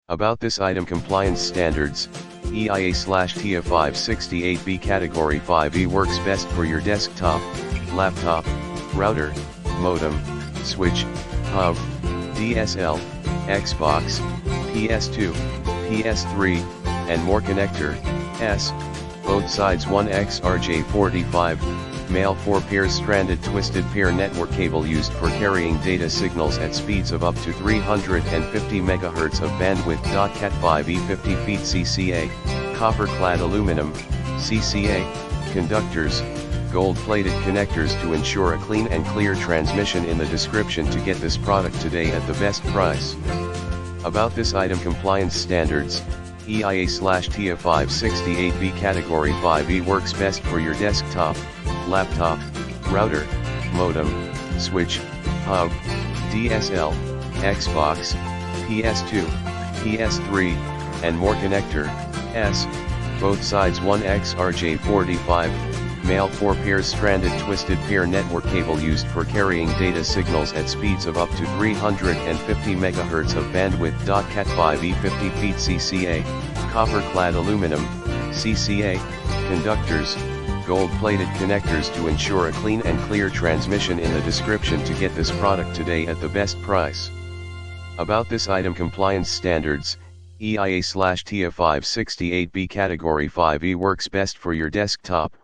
About this item compliance standards, EIA/TIA568B Category 5E works best for your desktop, laptop, router, modem, switch, hub, DSL, Xbox, PS2, PS3, and more connector, S, both sides 1XRJ45, male 4 pairs stranded twisted pair network cable used for carrying data signals at speeds of up to 350 MHz of bandwidth. Cat5e 50 feet CCA, copper-clad aluminum, CCA, conductors, gold-plated connectors to ensure a clean and clear transmission. In the description to get this product today at the best price. About this item compliance standards, EIA/TIA568B Category 5E works best for your desktop, laptop, router, modem, switch, hub, DSL, Xbox, PS2, PS3, and more connector, S, both sides 1XRJ45, male 4 pairs stranded twisted pair network cable used for carrying data signals at speeds of up to 350 MHz of bandwidth. Cat5e 50 feet CCA, copper-clad aluminum, CCA, conductors, gold-plated connectors to ensure a clean and clear transmission. In the description to get this product today at the best price. About this item compliance standards, EIA/TIA568B Category 5E works best for your desktop,